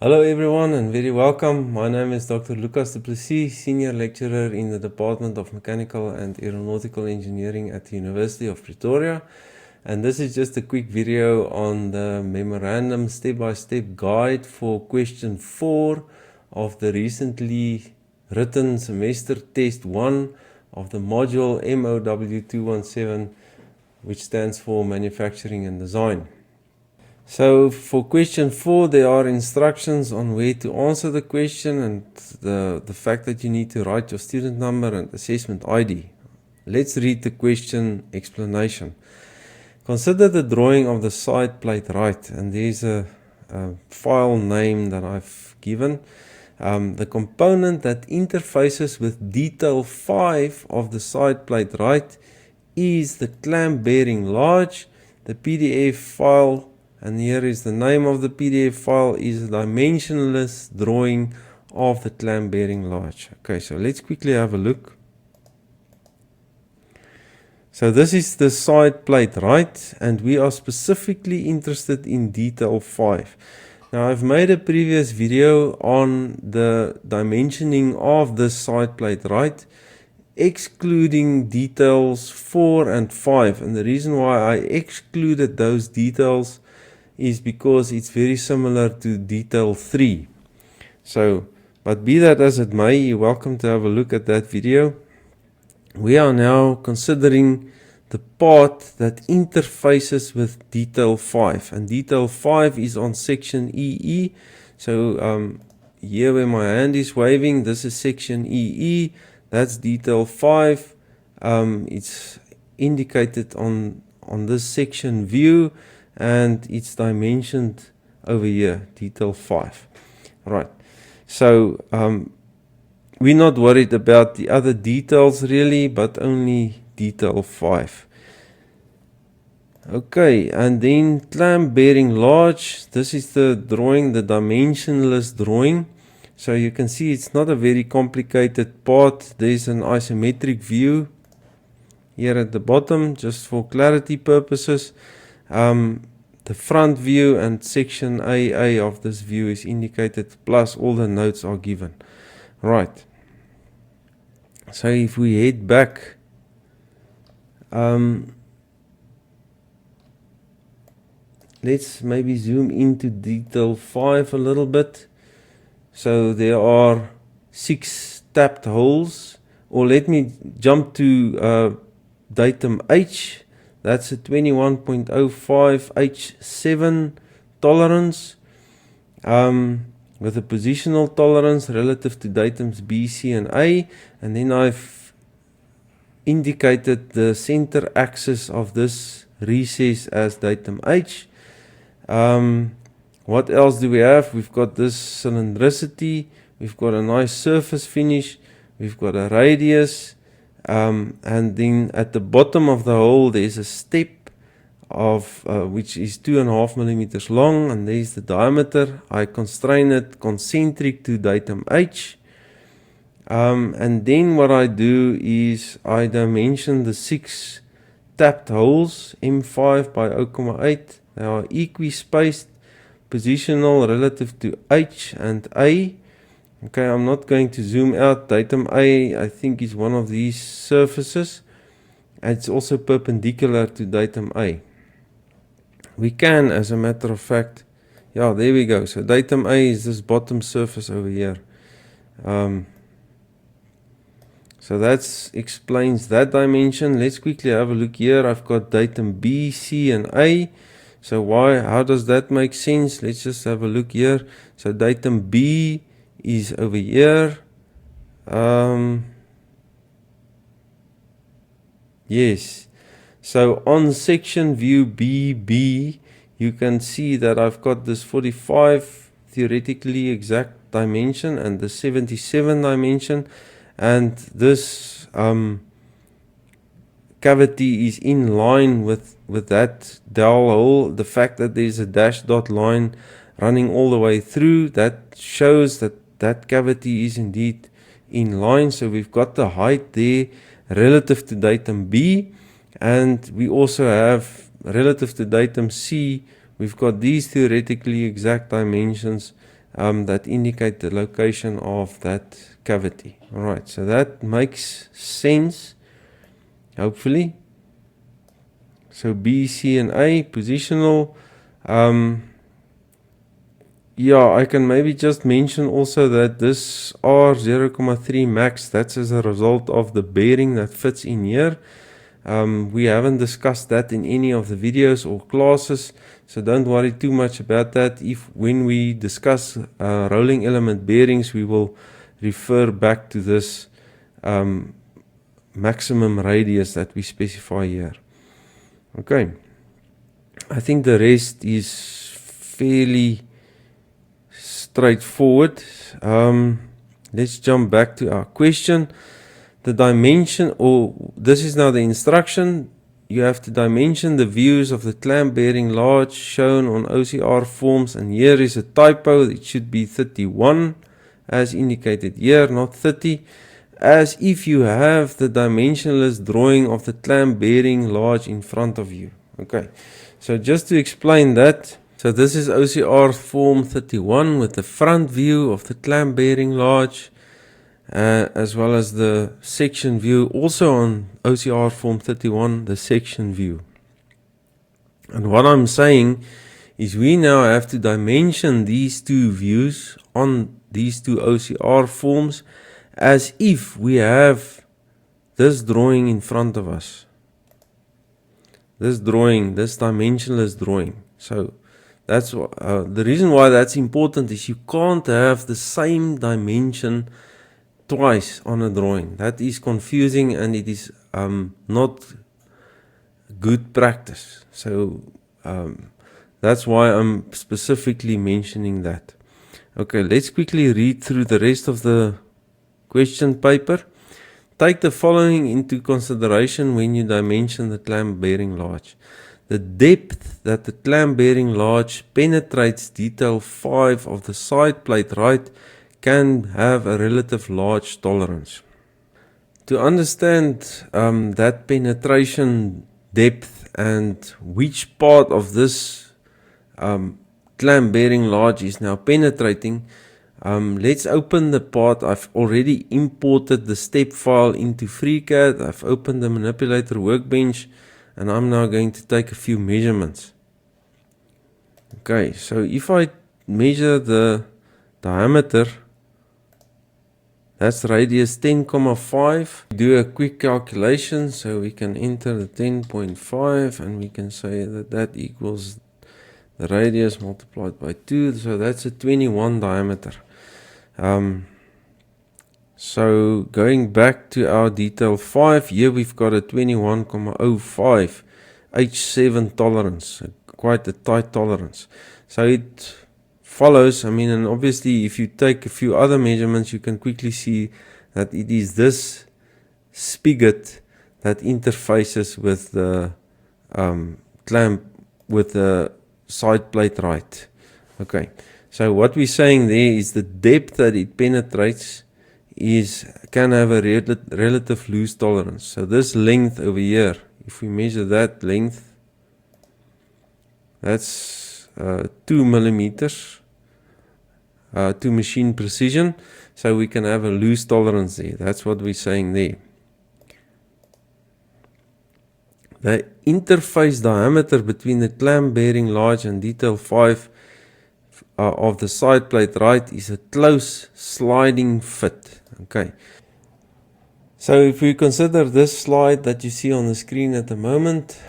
Hello everyone and very welcome. My name is Dr. Lucas du Plessis, Senior Lecturer in the Department of Mechanical and Aeronautical Engineering at the University of Pretoria. And this is just a quick video on the memorandum step-by-step guide for question 4 of the recently written semester test 1 of the module mow217, which stands for Manufacturing and Design. So for question 4, there are instructions on where to answer the question and the fact that you need to write your student number and assessment ID. Let's read the question explanation. Consider the drawing of the side plate right, and there's a file name that I've given. The component that interfaces with detail 5 of the side plate right is the clamp bearing large. The PDF file, and here is the name of the PDF file, is a dimensionless drawing of the clamp bearing large. Okay, so let's quickly have a look. So this is the side plate right, and we are specifically interested in detail 5. Now I've made a previous video on the dimensioning of this side plate right, excluding details 4 and 5, and the reason why I excluded those details is because it's very similar to detail 3. So, but be that as it may, you're welcome to have a look at that video. We are now considering the part that interfaces with detail 5, and detail 5 is on section EE. So here where my hand is waving, this is section EE, that's detail 5. It's indicated on this section view, and it's dimensioned over here, detail 5. Right, so we're not worried about the other details really, but only detail 5. Okay, and then clamp bearing large. This is the drawing, the dimensionless drawing. So you can see it's not a very complicated part. There's an isometric view here at the bottom, just for clarity purposes. The front view and section AA of this view is indicated, plus all the notes are given. Right. So if we head back, let's maybe zoom into detail 5 a little bit. So there are 6 tapped holes, or let me jump to datum H. That's a 21.05 H7 tolerance with a positional tolerance relative to datums B, C, and A. And then I've indicated the center axis of this recess as datum H. What else do we have? We've got this cylindricity. We've got a nice surface finish. We've got a radius. And then at the bottom of the hole there's a step of which is 2.5 millimeters long, and there's the diameter. I constrain it concentric to datum H, and then what I do is I dimension the 6 tapped holes, M5 by 0.8. They are equispaced, positional relative to H and A. Okay, I'm not going to zoom out. Datum A, I think, is one of these surfaces. It's also perpendicular to datum A. We can, as a matter of fact, yeah, there we go. So datum A is this bottom surface over here. So that explains that dimension. Let's quickly have a look here. I've got datum B, C, and A. So how does that make sense? Let's just have a look here. So datum B is over here. Yes, so on section view BB you can see that I've got this 45 theoretically exact dimension and the 77 dimension, and this cavity is in line with that dowel hole. The fact that there's a dashed dot line running all the way through, that shows that that cavity is indeed in line. So we've got the height there relative to datum B, and we also have relative to datum C, we've got these theoretically exact dimensions that indicate the location of that cavity. Alright, so that makes sense, hopefully. So B, C and A, positional. Yeah, I can maybe just mention also that this R0,3 max, that's as a result of the bearing that fits in here. We haven't discussed that in any of the videos or classes, so don't worry too much about that. When we discuss rolling element bearings, we will refer back to this maximum radius that we specify here. Okay, I think the rest is fairly straightforward. Let's jump back to our question. The dimension, or this is now the instruction, you have to dimension the views of the clamp bearing large shown on OCR forms, and here is a typo. It should be 31 as indicated here, not 30, as if you have the dimensionless drawing of the clamp bearing large in front of you. Okay, so just to explain that, so this is OCR form 31 with the front view of the clamp bearing large, as well as the section view, also on OCR form 31, the section view. And what I'm saying is we now have to dimension these two views on these two OCR forms as if we have this drawing in front of us. This drawing, this dimensionless drawing. So that's the reason why that's important is you can't have the same dimension twice on a drawing. That is confusing and it is not good practice. So that's why I'm specifically mentioning that. Okay, let's quickly read through the rest of the question paper. Take the following into consideration when you dimension the clamp bearing large. The depth that the clamp bearing large penetrates detail 5 of the side plate right can have a relative large tolerance. To understand that penetration depth and which part of this clamp bearing large is now penetrating, let's open the part. I've already imported the step file into FreeCAD. I've opened the manipulator workbench and I'm now going to take a few measurements. Okay, so if I measure the diameter, that's radius 10,5. Do a quick calculation, so we can enter the 10.5 and we can say that that equals the radius multiplied by 2, so that's a 21 diameter. So going back to our detail 5, here we've got a 21,05 H7 tolerance, quite a tight tolerance. So it follows, and obviously if you take a few other measurements, you can quickly see that it is this spigot that interfaces with the clamp, with the side plate right. Okay, so what we're saying there is the depth that it penetrates can have a relative loose tolerance. So this length over here, if we measure that length, that's 2 millimeters to machine precision, so we can have a loose tolerance there. That's what we're saying there. The interface diameter between the clamp bearing large and detail 5 of the side plate right is a close sliding fit. Okay, so if we consider this slide that you see on the screen at the moment,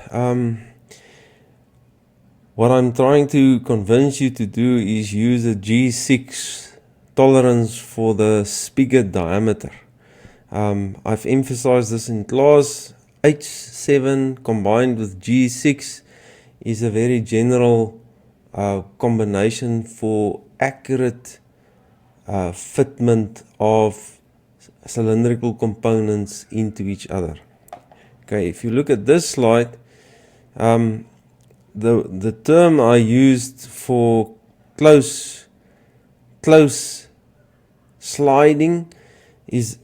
what I'm trying to convince you to do is use a G6 tolerance for the spigot diameter. I've emphasized this in class. H7 combined with G6 is a very general combination for accurate fitment of cylindrical components into each other. Okay, if you look at this slide, the term I used for close sliding is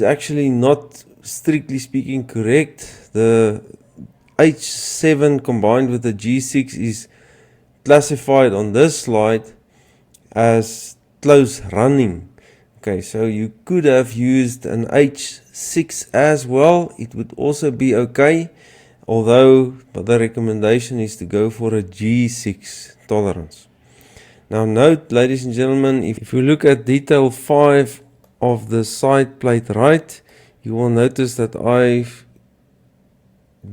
actually not strictly speaking correct. The H7 combined with the G6 is classified on this slide as close running. Okay, so you could have used an H6 as well. It would also be okay, although the recommendation is to go for a G6 tolerance. Now note, ladies and gentlemen, if you look at detail 5 of the side plate right, you will notice that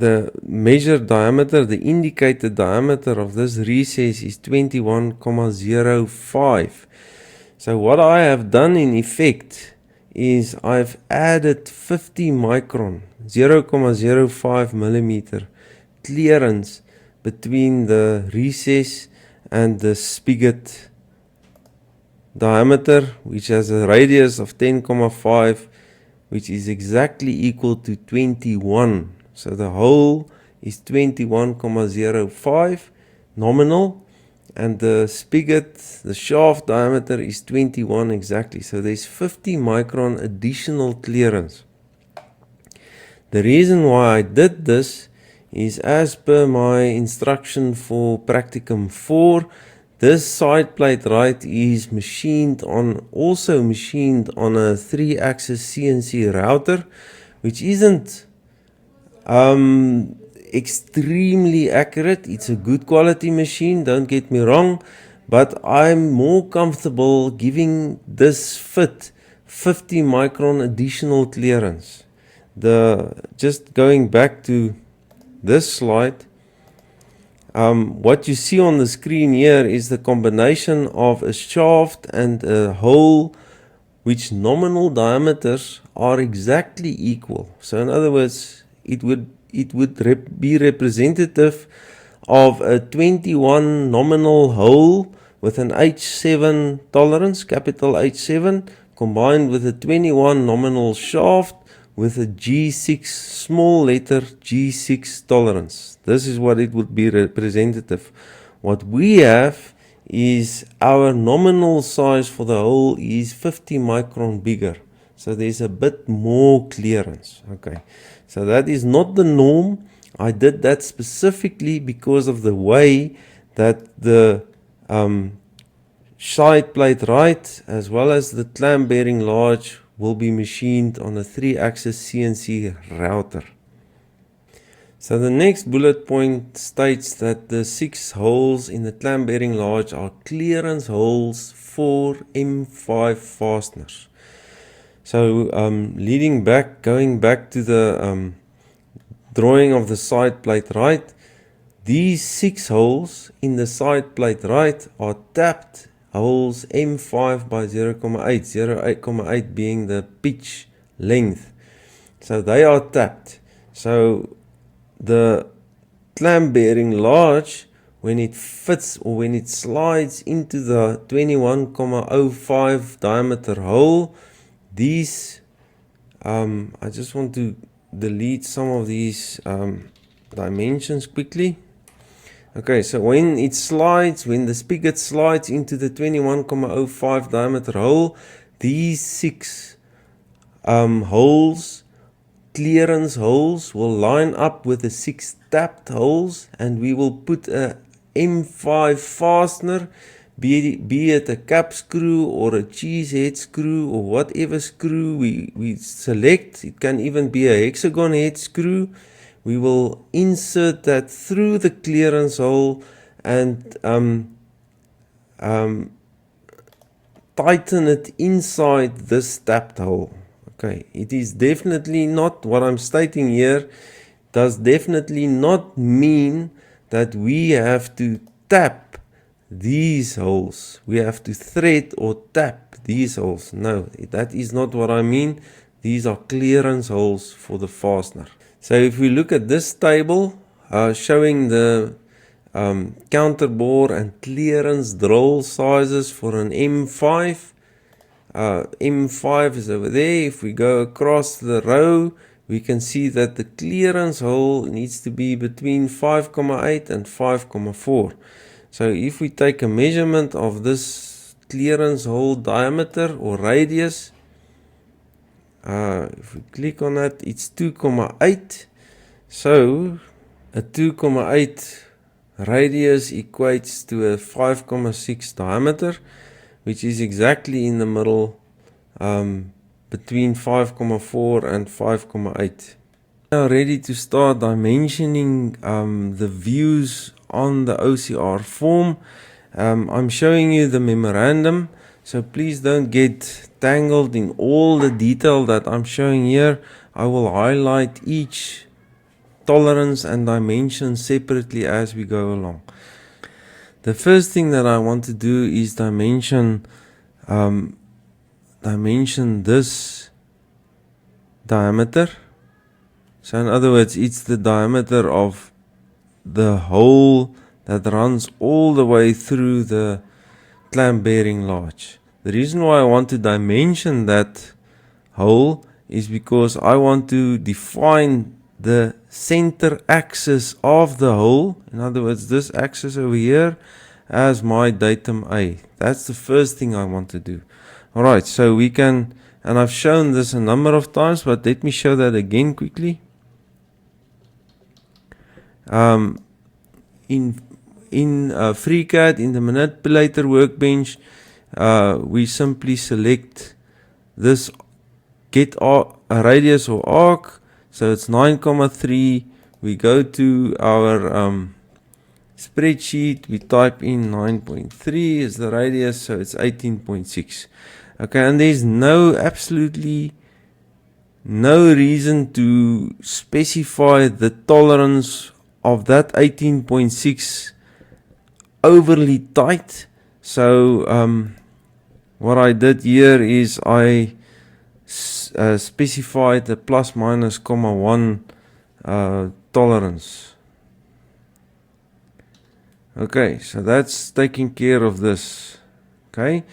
the measured diameter, the indicated diameter of this recess is 21,05. So what I have done in effect is I've added 50 micron, 0,05 millimeter clearance between the recess and the spigot diameter, which has a radius of 10,5, which is exactly equal to 21. So the hole is 21,05 nominal, and the spigot, the shaft diameter is 21 exactly. So there's 50 micron additional clearance. The reason why I did this is as per my instruction for practicum 4, this side plate right is also machined on a 3-axis CNC router, which isn't extremely accurate. It's a good quality machine, don't get me wrong, but I'm more comfortable giving this fit 50 micron additional clearance. Just going back to this slide, what you see on the screen here is the combination of a shaft and a hole which nominal diameters are exactly equal. So in other words, it would be representative of a 21 nominal hole with an H7 tolerance, capital H7, combined with a 21 nominal shaft with a G6 small letter G6 tolerance. This is what it would be representative. What we have is our nominal size for the hole is 50 micron bigger. So there's a bit more clearance. Okay, so that is not the norm. I did that specifically because of the way that the side plate right as well as the clamp bearing large will be machined on a 3-axis CNC router. So the next bullet point states that the 6 holes in the clamp bearing large are clearance holes for M5 fasteners. So going back to the drawing of the side plate right, these 6 holes in the side plate right are tapped holes M5 by 0,8, 0.8 being the pitch length. So they are tapped. So the clamp bearing large, when it fits or when it slides into the 21,05 diameter hole, these, I just want to delete some of these dimensions quickly. Okay, so when the spigot slides into the 21,05 diameter hole, these 6 holes, clearance holes, will line up with the 6 tapped holes, and we will put a M5 fastener, be it a cap screw or a cheese head screw or whatever screw we select. It can even be a hexagon head screw. We will insert that through the clearance hole and tighten it inside this tapped hole. Okay, it is definitely not, what I'm stating here does definitely not mean that we have to tap these holes. We have to thread or tap these holes. No, that is not what I mean. These are clearance holes for the fastener. So if we look at this table showing the counterbore and clearance drill sizes for an M5, M5 is over there. If we go across the row, we can see that the clearance hole needs to be between 5,8 and 5,4. So if we take a measurement of this clearance hole diameter or radius, if we click on that, it's 2,8. So a 2,8 radius equates to a 5,6 diameter, which is exactly in the middle, between 5,4 and 5,8. Now ready to start dimensioning the views on the OCR form. I'm showing you the memorandum, so please don't get tangled in all the detail that I'm showing here. I will highlight each tolerance and dimension separately as we go along. The first thing that I want to do is dimension this diameter. So in other words, it's the diameter of the hole that runs all the way through the clamp bearing large. The reason why I want to dimension that hole is because I want to define the center axis of the hole, in other words this axis over here, as my datum A. That's the first thing I want to do. Alright, so we can, and I've shown this a number of times, but let me show that again quickly. In FreeCAD, in the manipulator workbench, we simply select this get a radius or arc, so it's 9,3. We go to our spreadsheet, we type in 9.3 is the radius, so it's 18.6. Okay, and there's absolutely no reason to specify the tolerance of that 18.6 overly tight. So what I did here is I specified the plus minus comma 1 tolerance. Okay, so that's taking care of this. Okay,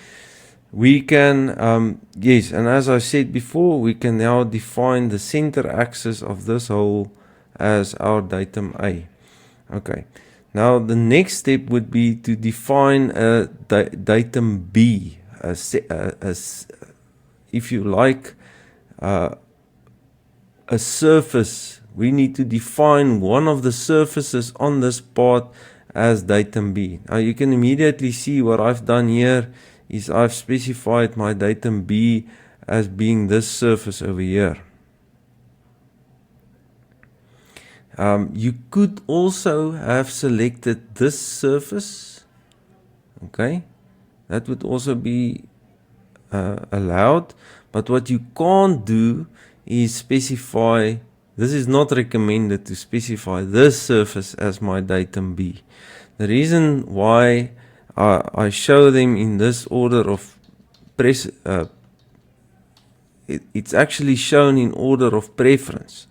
we can yes, and as I said before, we can now define the center axis of this hole as our datum A. Okay, now the next step would be to define a datum B, if you like, a surface. We need to define one of the surfaces on this part as datum B. Now you can immediately see what I've done here is I've specified my datum B as being this surface over here. You could also have selected this surface. Okay, that would also be allowed, but what you can't do is specify, this is not recommended to specify this surface as my datum B. The reason why I show them in this order of it's actually shown in order of preference.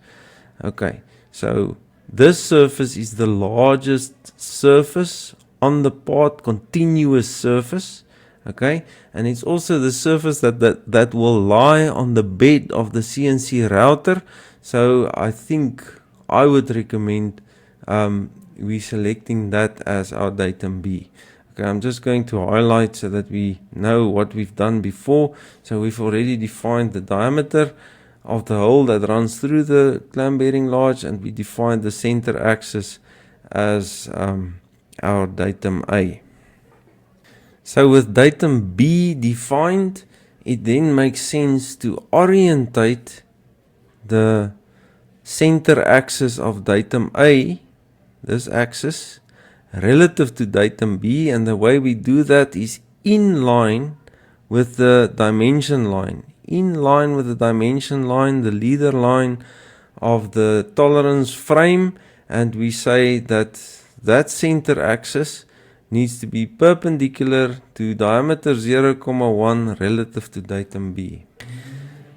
Okay, so this surface is the largest surface on the part, continuous surface. Okay, and it's also the surface that will lie on the bed of the CNC router. So I think I would recommend we selecting that as our datum B. Okay, I'm just going to highlight so that we know what we've done before. So we've already defined the diameter of the hole that runs through the clamp bearing large, and we defined the center axis as our datum A. So with datum B defined, it then makes sense to orientate the center axis of datum A, this axis, relative to datum B, and the way we do that is in line with the dimension line. In line with the dimension line, the leader line of the tolerance frame, and we say that that center axis needs to be perpendicular to diameter 0,1 relative to datum B.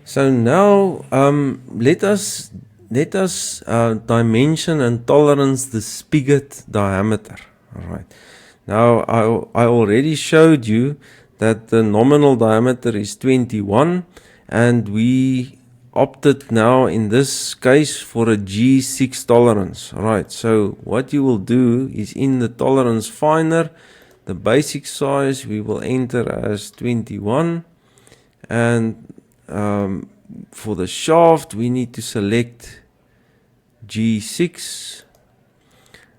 So now let us dimension and tolerance the spigot diameter. All right. Now I already showed you that the nominal diameter is 21, and we opted now in this case for a G6 tolerance. All right, so what you will do is in the tolerance finder, the basic size we will enter as 21, and for the shaft we need to select G6.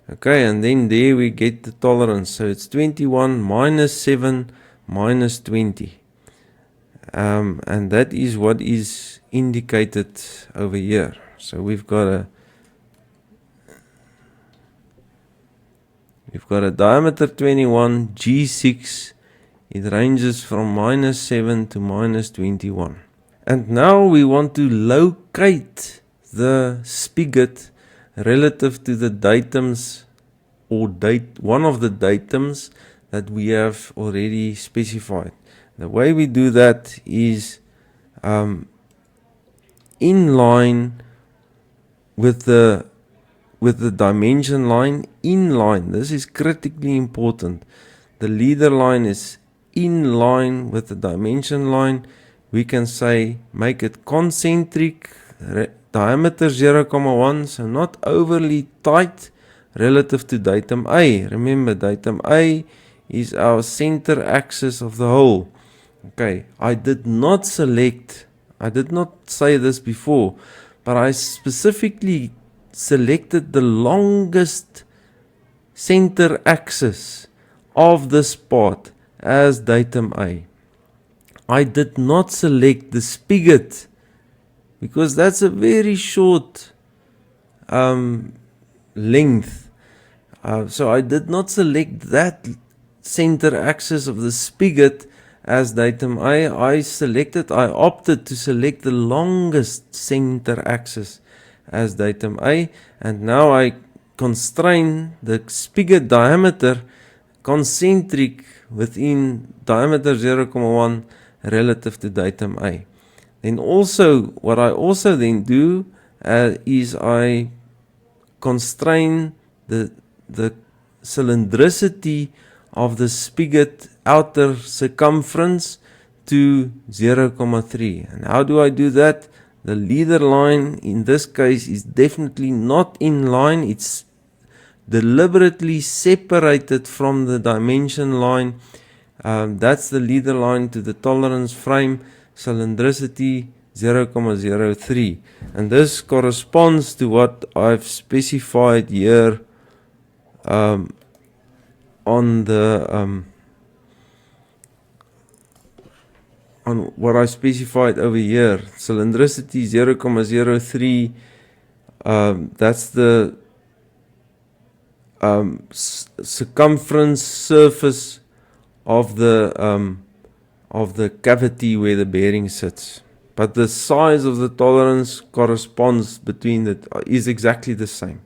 Okay, and then there we get the tolerance, so it's 21 minus 7 minus 20. And that is what is indicated over here. So we've got a diameter 21, G6. It ranges from minus 7 to minus 21. And now we want to locate the spigot relative to the datums or one of the datums that we have already specified. The way we do that is in line with the dimension line, in line. This is critically important. The leader line is in line with the dimension line. We can say make it concentric, diameter 0,1, so not overly tight relative to datum A. Remember, datum A is our center axis of the hole. Okay, I did not say this before, but I specifically selected the longest center axis of this part as datum A. I did not select the spigot because that's a very short length. So I did not select that center axis of the spigot as datum A. I opted to select the longest center axis as datum A, and now I constrain the spigot diameter concentric within diameter 0,1 relative to datum A. Then also, what I also then do is I constrain the cylindricity of the spigot outer circumference to 0,3. And how do I do that? The leader line in this case is definitely not in line. It's deliberately separated from the dimension line. That's the leader line to the tolerance frame, cylindricity 0,03. And this corresponds to what I've specified here on what I specified over here. Cylindricity 0,03. That's the circumference surface of the cavity where the bearing sits. But the size of the tolerance corresponds is exactly the same.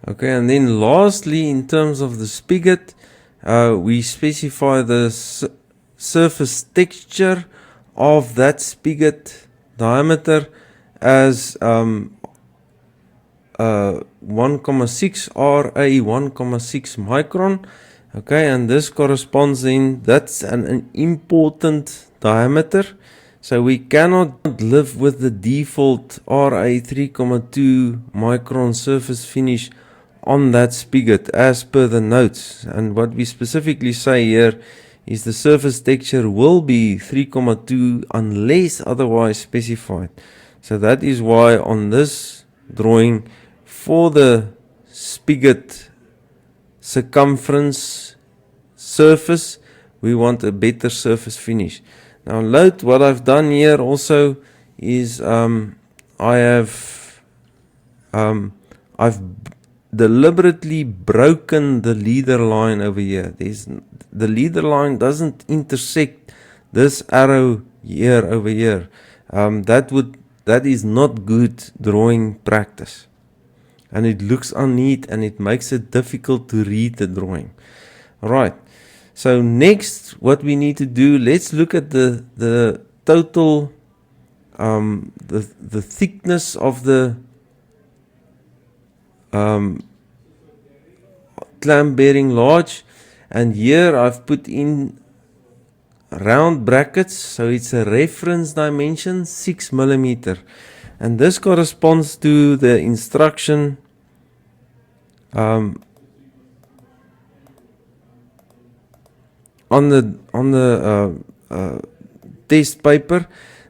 Okay, and then lastly, in terms of the spigot, we specify the surface texture of that spigot diameter as 1,6 RA 1,6 micron. Okay, and this corresponds then, that's an important diameter. So we cannot live with the default RA 3,2 micron surface finish on that spigot as per the notes. And what we specifically say here is the surface texture will be 3,2 unless otherwise specified. So that is why on this drawing for the spigot circumference surface, we want a better surface finish. Now note what I've done here also is I've deliberately broken the leader line over here. The leader line doesn't intersect this arrow here over here. That is not good drawing practice, and it looks unneat and it makes it difficult to read the drawing. Alright, so next what we need to do, let's look at the total the thickness of the clamp bearing large, and here I've put in round brackets, so it's a reference dimension 6 mm, and this corresponds to the instruction on the test paper.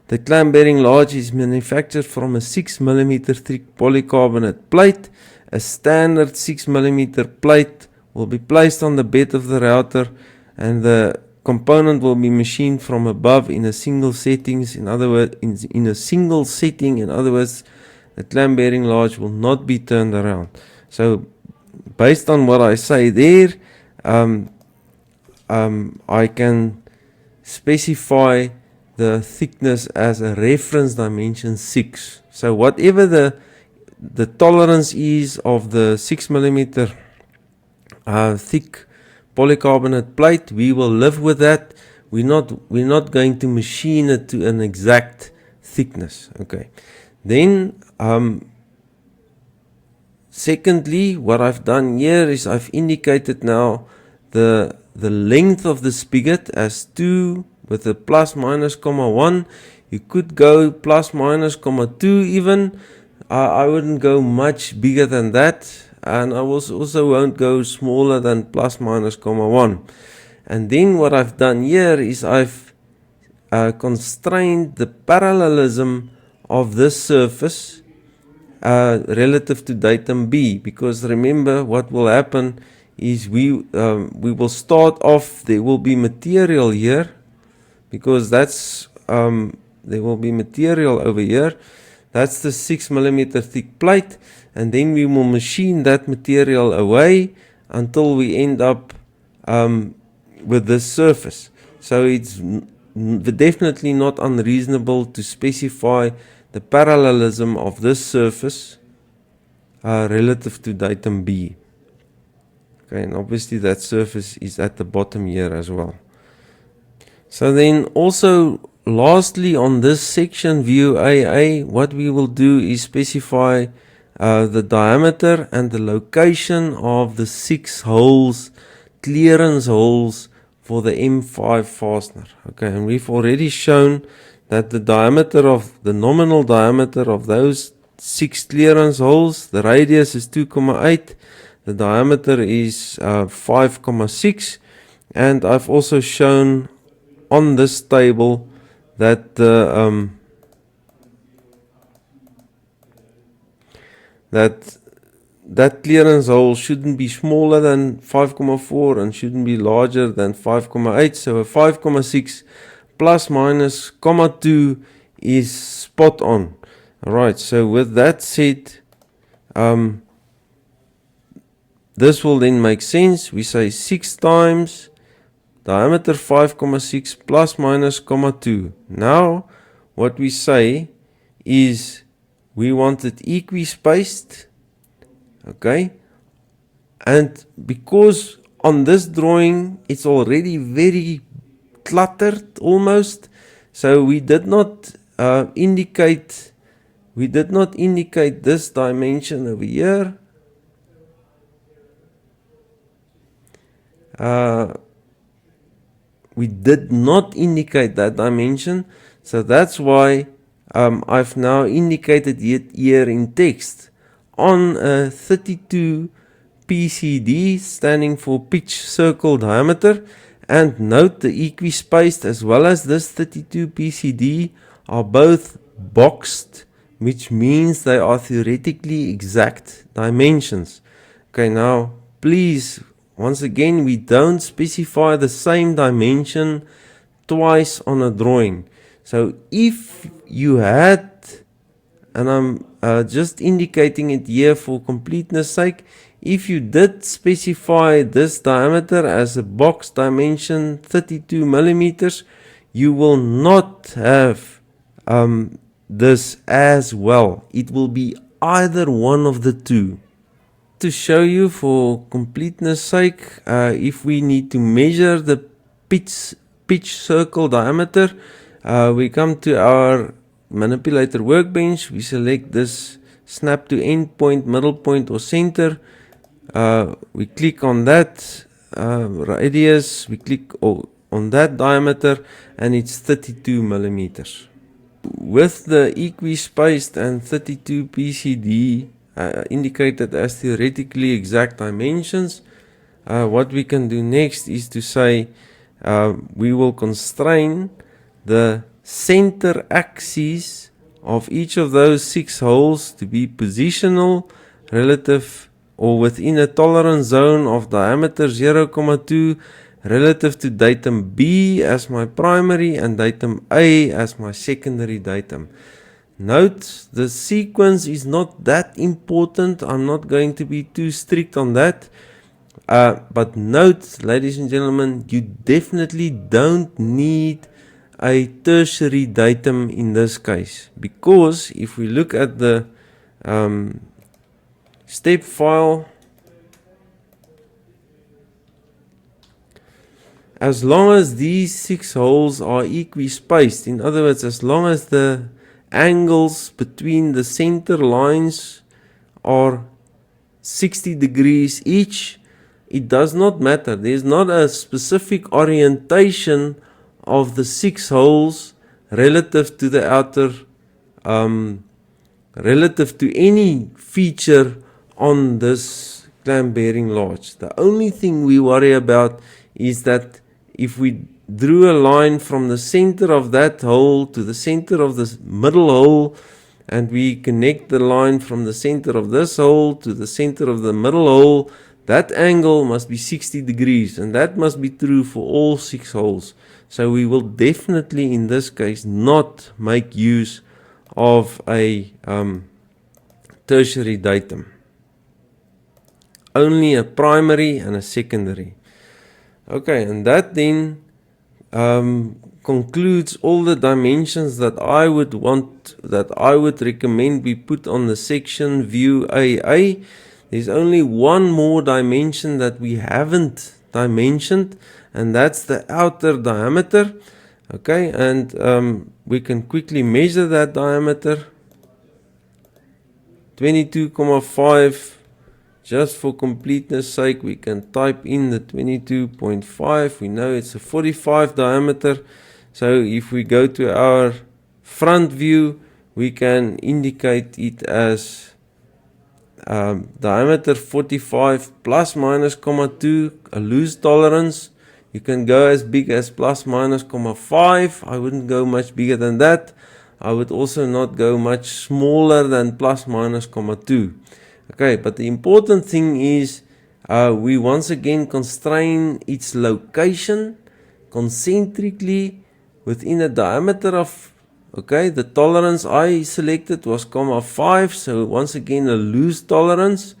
The clamp bearing large is manufactured from a 6 mm thick polycarbonate plate. A standard 6 mm plate will be placed on the bed of the router, and the component will be machined from above in a single settings. In other words, in a single setting. In other words, the clamp bearing large will not be turned around. So, based on what I say there, I can specify the thickness as a reference dimension 6. So whatever the tolerance is of the 6mm thick polycarbonate plate, we will live with that. We're not going to machine it to an exact thickness. Okay. Then secondly, what I've done here is I've indicated now the length of the spigot as 2 with a plus minus comma 1. You could go plus minus comma 2 even. I wouldn't go much bigger than that, and I also won't go smaller than plus minus comma 1. And then what I've done here is I've constrained the parallelism of this surface relative to datum B, because remember what will happen is we will start off, there will be material here, because that's there will be material over here. That's the 6mm thick plate, and then we will machine that material away until we end up with this surface. So it's definitely not unreasonable to specify the parallelism of this surface relative to datum B. Okay, and obviously that surface is at the bottom here as well. So then also lastly on this section view AA, what we will do is specify the diameter and the location of the 6 holes, clearance holes for the M5 fastener. Okay, and we've already shown that the diameter of the nominal diameter of those 6 clearance holes, the radius is 2,8, the diameter is 5,6, and I've also shown on this table that the that clearance hole shouldn't be smaller than 5,4 and shouldn't be larger than 5,8. So a 5,6 plus minus comma 2 is spot on. Alright, so with that said, this will then make sense. We say 6 times diameter 5,6 plus minus comma 2. Now what we say is we want it equispaced. Okay, and because on this drawing it's already very cluttered almost, so we did not indicate this dimension over here. We did not indicate that dimension, so that's why I've now indicated it here in text on a 32 PCD, standing for pitch circle diameter. And note the equispaced as well as this 32 PCD are both boxed, which means they are theoretically exact dimensions. Okay, now please, once again, we don't specify the same dimension twice on a drawing. So if you had, and I'm just indicating it here for completeness sake, if you did specify this diameter as a box dimension 32 millimeters, you will not have this as well. It will be either one of the two. To show you for completeness sake, if we need to measure the pitch circle diameter, we come to our manipulator workbench, we select this snap to end point, middle point or center, we click on that radius, we click on that diameter, and it's 32 millimeters. With the equispaced and 32 PCD indicated as theoretically exact dimensions, what we can do next is to say we will constrain the center axis of each of those 6 holes to be positional relative or within a tolerance zone of diameter 0,2, relative to datum B as my primary and datum A as my secondary datum. Note, the sequence is not that important. I'm not going to be too strict on that. But note, ladies and gentlemen, you definitely don't need a tertiary datum in this case, because if we look at the step file, as long as these 6 holes are equispaced, in other words, as long as the angles between the center lines are 60 degrees each, it does not matter. There's not a specific orientation of the 6 holes relative to the outer, relative to any feature on this clamp bearing large. The only thing we worry about is that if we drew a line from the center of that hole to the center of the middle hole, and we connect the line from the center of this hole to the center of the middle hole, that angle must be 60 degrees, and that must be true for all 6 holes. So we will definitely in this case not make use of a tertiary datum. Only a primary and a secondary. Okay, and that then concludes all the dimensions that I would recommend we put on the section view AA. There's only one more dimension that we haven't dimensioned, and that's the outer diameter. Okay, and we can quickly measure that diameter. 22.5. Just for completeness sake, we can type in the 22.5. We know it's a 45 diameter. So if we go to our front view, we can indicate it as diameter 45 plus minus 0.2, a loose tolerance. You can go as big as plus minus 0.5. I wouldn't go much bigger than that. I would also not go much smaller than plus minus 0.2. Okay, but the important thing is we once again constrain its location concentrically within a diameter of, okay, the tolerance I selected was 0.5, so once again a loose tolerance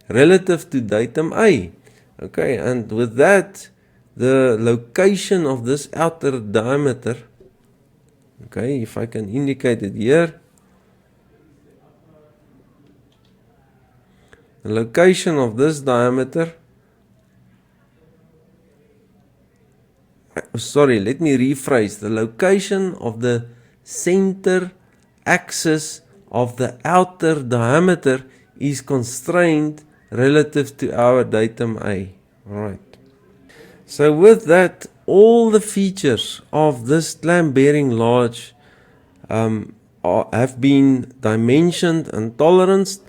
relative to datum A. Okay, and with that, the location of this outer diameter, okay, if I can indicate it here, the location of this diameter, sorry, let me rephrase, the location of the center axis of the outer diameter is constrained relative to our datum A. Alright. So with that, all the features of this clamp bearing large have been dimensioned and toleranced.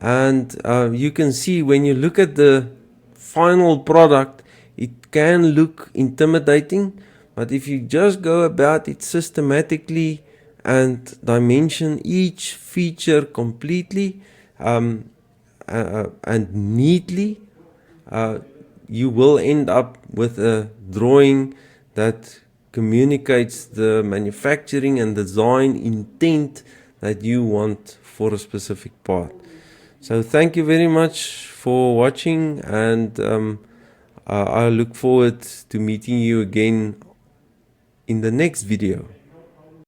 And you can see when you look at the final product, it can look intimidating, but if you just go about it systematically and dimension each feature completely and neatly, you will end up with a drawing that communicates the manufacturing and design intent that you want for a specific part. So thank you very much for watching, and I look forward to meeting you again in the next video.